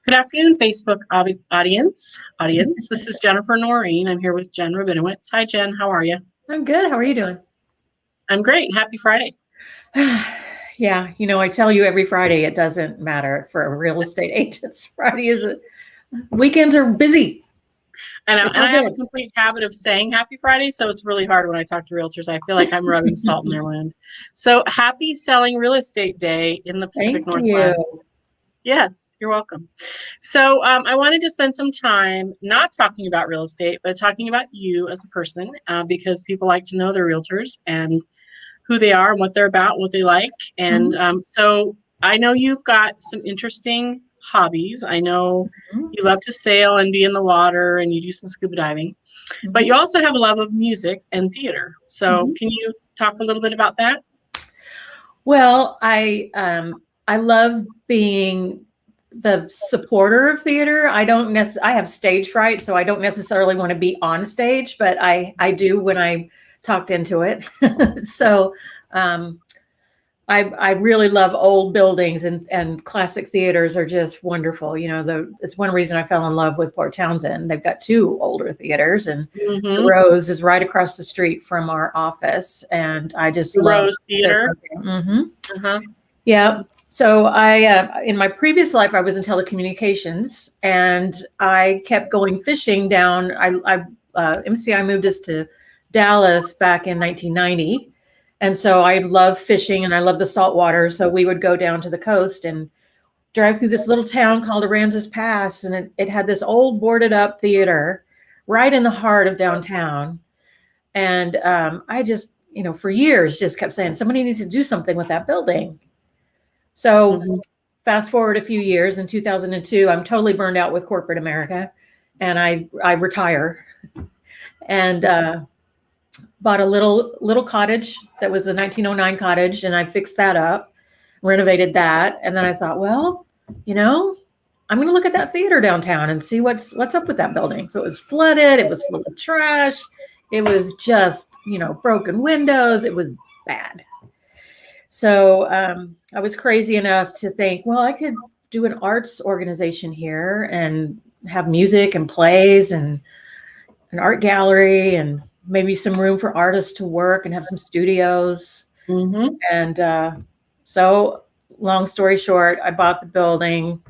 Good afternoon, Facebook audience. This is Jennifer Noreen. I'm here with Jen Rubinowitz. Hi, Jen. How are you? I'm good. How are you doing? I'm great. Happy Friday. Yeah, I tell you every Friday it doesn't matter for real estate agents. Weekends are busy. And I have a complete habit of saying Happy Friday, so it's really hard when I talk to realtors. I feel like I'm rubbing salt in their wound. So happy Selling Real Estate Day in the Pacific Northwest. You. Yes, you're welcome. So I wanted to spend some time not talking about real estate, but talking about you as a person, because people like to know their realtors and who they are and what they're about, and what they like. And so I know you've got some interesting hobbies. I know you love to sail and be in the water, and you do some scuba diving, but you also have a love of music and theater. So can you talk a little bit about that? Well, I love being the supporter of theater. I have stage fright, so I don't necessarily want to be on stage, but I do when I talked into it. So I really love old buildings, and classic theaters are just wonderful. It's one reason I fell in love with Port Townsend. They've got two older theaters, and the Rose is right across the street from our office, and I just love Rose Theater. Yeah. So I, in my previous life, I was in telecommunications, and I kept going fishing down. MCI moved us to Dallas back in 1990. And so I love fishing, and I love the salt water. So we would go down to the coast and drive through this little town called Aransas Pass. And it had this old boarded up theater right in the heart of downtown. And I just, for years just kept saying, somebody needs to do something with that building. So fast forward a few years, in 2002, I'm totally burned out with corporate America, and I retire and bought a little cottage that was a 1909 cottage, and I fixed that up, renovated that, and then I thought, well, I'm going to look at that theater downtown and see what's up with that building. So it was flooded, it was full of trash, it was just broken windows, it was bad. So I was crazy enough to think, well, I could do an arts organization here and have music and plays and an art gallery and maybe some room for artists to work and have some studios. And so long story short, I bought the building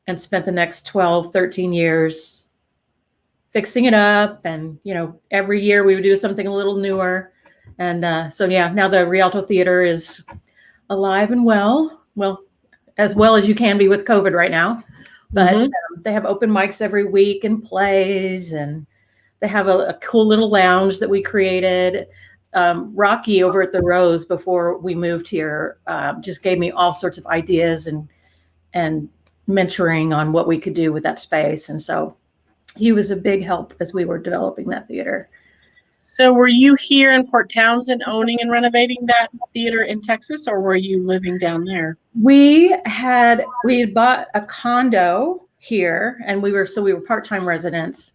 and spent the next 12, 13 years fixing it up. And, every year we would do something a little newer. And so, now the Rialto Theater is alive and well, as well as you can be with COVID right now. But they have open mics every week and plays, and they have a cool little lounge that we created. Rocky over at the Rose, before we moved here, just gave me all sorts of ideas and mentoring on what we could do with that space. And so he was a big help as we were developing that theater. So were you here in Port Townsend owning and renovating that theater in Texas, or were you living down there? We had bought a condo here, and we were part-time residents.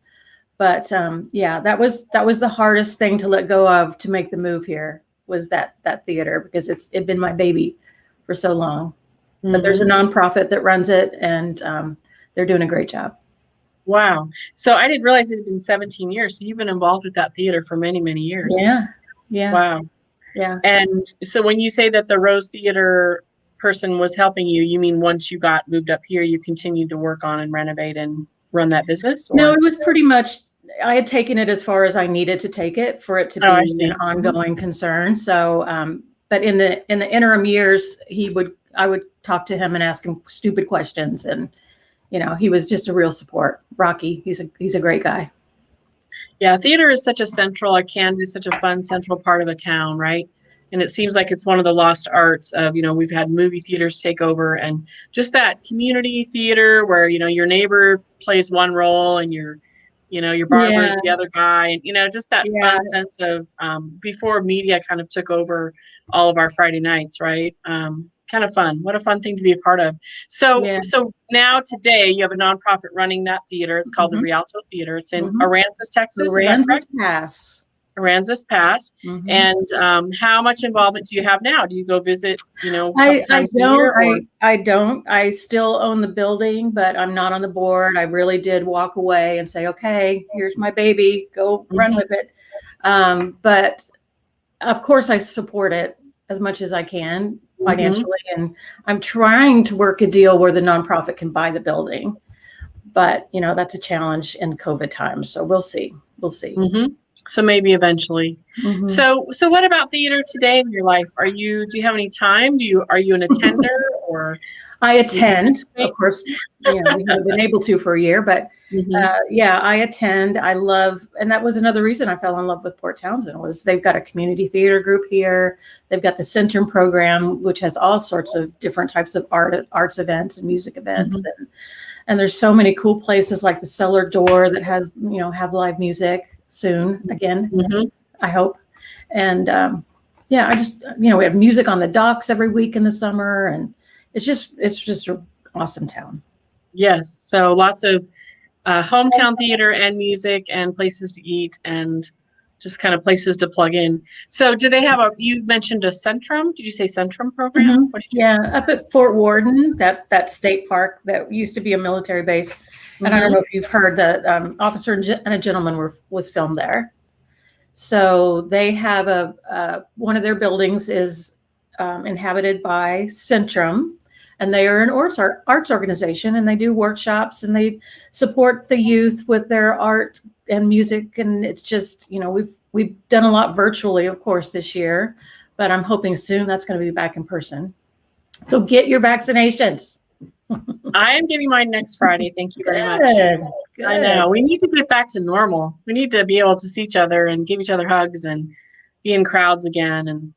But that was the hardest thing to let go of to make the move here, was that theater, because it'd been my baby for so long. But there's a nonprofit that runs it, and they're doing a great job. Wow. So I didn't realize it had been 17 years. So you've been involved with that theater for many, many years. Yeah. Wow. Yeah. And so when you say that the Rose Theater person was helping you, you mean once you got moved up here, you continued to work on and renovate and run that business? Or? No, it was pretty much, I had taken it as far as I needed to take it for it to be an ongoing concern. So, but in the interim years, I would talk to him and ask him stupid questions, and he was just a real support. Rocky, he's a great guy. Yeah, theater is such a fun central part of a town, right? And it seems like it's one of the lost arts of, we've had movie theaters take over, and just that community theater where, your neighbor plays one role and your barber is the other guy, and, just that fun sense of before media kind of took over all of our Friday nights, right? Kind of fun. What a fun thing to be a part of. So now today you have a nonprofit running that theater. It's called the Rialto Theater. It's in Aransas, Texas. Aransas Pass. Aransas Pass. Mhm. And how much involvement do you have now? Do you go visit, a couple I times a don't. year, or? I don't. I still own the building, but I'm not on the board. I really did walk away and say, okay, here's my baby, go run with it. But of course, I support it as much as I can financially, and I'm trying to work a deal where the nonprofit can buy the building. But that's a challenge in COVID times. So we'll see. We'll see. So maybe eventually. So what about theater today in your life? Do you have any time? Are you an attender, or? I attend, of course, we haven't been able to for a year, but yeah, I attend. I love, and that was another reason I fell in love with Port Townsend, was they've got a community theater group here. They've got the Centrum program, which has all sorts of different types of arts events and music events. And there's so many cool places like the Cellar Door that has, have live music soon again, I hope. And yeah, I just, we have music on the docks every week in the summer, and it's just an awesome town. Yes. So lots of hometown theater and music and places to eat and just kind of places to plug in. So do they have you mentioned a Centrum? Did you say Centrum program? Yeah, up at Fort Worden, that state park that used to be a military base. And I don't know if you've heard that Officer and a Gentleman was filmed there. So they have one of their buildings is inhabited by Centrum, and they are an arts organization, and they do workshops, and they support the youth with their art and music. And it's just, we've done a lot virtually, of course, this year, but I'm hoping soon that's going to be back in person. So get your vaccinations. I am getting mine next Friday. Thank you very much. Good. I know. We need to get back to normal. We need to be able to see each other and give each other hugs and be in crowds again, and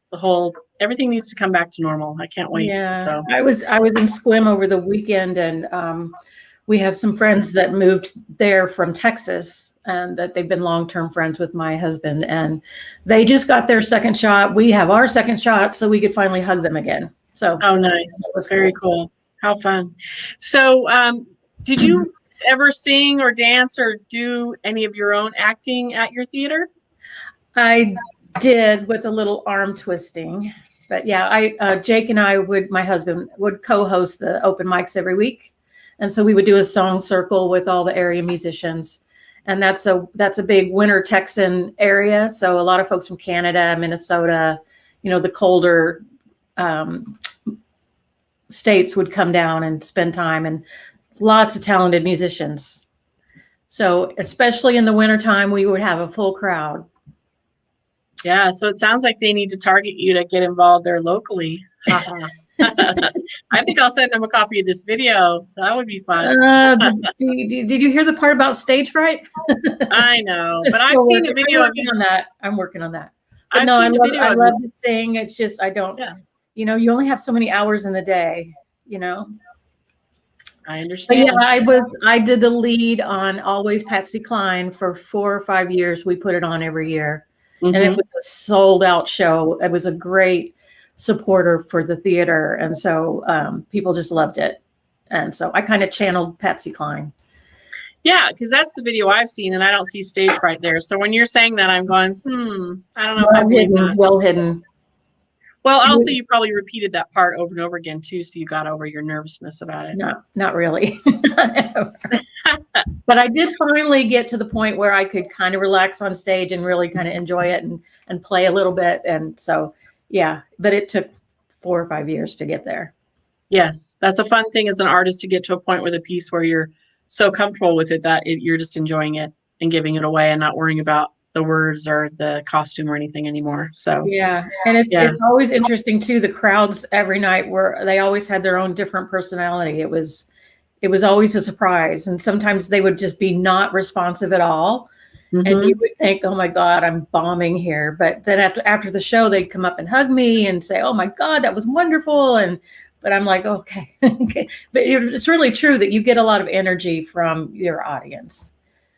everything needs to come back to normal. I can't wait. Yeah. So I was in Sequim over the weekend, and we have some friends that moved there from Texas, and that they've been long-term friends with my husband, and they just got their second shot. We have our second shot, so we could finally hug them again. So nice. That was very cool. How fun. So did you ever sing or dance or do any of your own acting at your theater? I did, with a little arm twisting, but yeah, Jake and my husband would co-host the open mics every week. And so we would do a song circle with all the area musicians. And that's a big winter Texan area. So a lot of folks from Canada, Minnesota, the colder states would come down and spend time, and lots of talented musicians. So especially in the wintertime, we would have a full crowd. Yeah, so it sounds like they need to target you to get involved there locally. I think I'll send them a copy of this video. That would be fun. Did you hear the part about stage fright? I know, but I've seen a video of you on that. I'm working on that. But I love to sing. It's just I don't. Yeah. You only have so many hours in the day. I understand. But yeah, I did the lead on Always Patsy Cline for 4 or 5 years. We put it on every year. And it was a sold out show. It was a great supporter for the theater. And so people just loved it. And so I kind of channeled Patsy Cline. Yeah, because that's the video I've seen, and I don't see stage fright there. So when you're saying that, I'm going, I don't know if I believe that. Well hidden. Well, also you probably repeated that part over and over again too, so you got over your nervousness about it. Not really. But I did finally get to the point where I could kind of relax on stage and really kind of enjoy it and play a little bit. And so, yeah, but it took 4 or 5 years to get there. Yes, that's a fun thing as an artist, to get to a point with a piece where you're so comfortable with it that you're just enjoying it and giving it away and not worrying about the words or the costume or anything anymore. So yeah, and it's always interesting too. The crowds every night they always had their own different personality. It was always a surprise, and sometimes they would just be not responsive at all, and you would think, "Oh my God, I'm bombing here." But then after the show, they'd come up and hug me and say, "Oh my God, that was wonderful." But I'm like, okay, okay. But it's really true that you get a lot of energy from your audience.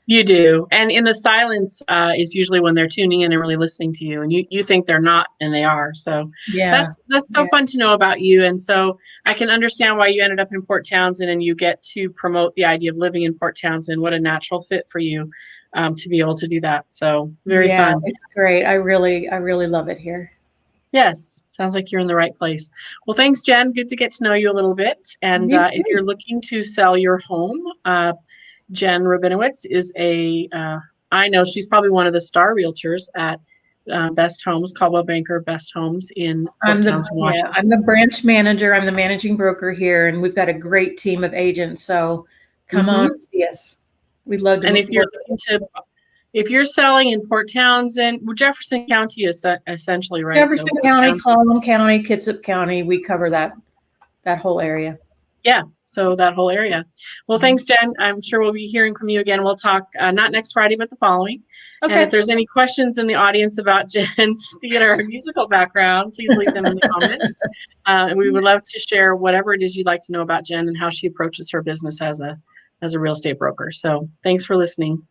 You do. And in the silence is usually when they're tuning in and really listening to you, and you think they're not, and they are. So yeah, that's so fun to know about you. And so I can understand why you ended up in Port Townsend, and you get to promote the idea of living in Port Townsend. What a natural fit for you. to be able to do that. So very Yeah, fun. it's great. I really love it here. Yes, sounds like you're in the right place. Well, thanks, Jen. Good to get to know you a little bit. And You if too. you're looking to sell your home, Jen Rubinowitz is I know she's probably one of the star realtors at Best Homes, Caldwell Banker Best Homes in Port Townsend, I'm Washington. the branch manager. I'm the managing broker here, and we've got a great team of agents. So come on, Mhm. see us. We'd love to And if you're work. looking to, if you're selling in Port Townsend, well, Jefferson County is essentially, right? So Jefferson Port County, Townsend. Clallam County, Kitsap County, we cover that whole area. Yeah, so that whole area. Well, Mhm. thanks, Jen. I'm sure we'll be hearing from you again. We'll talk not next Friday, but the following. And if Okay. there's any questions in the audience about Jen's theater or musical background, please leave them in the comments. And we would love to share whatever it is you'd like to know about Jen and how she approaches her business as a real estate broker. So thanks for listening.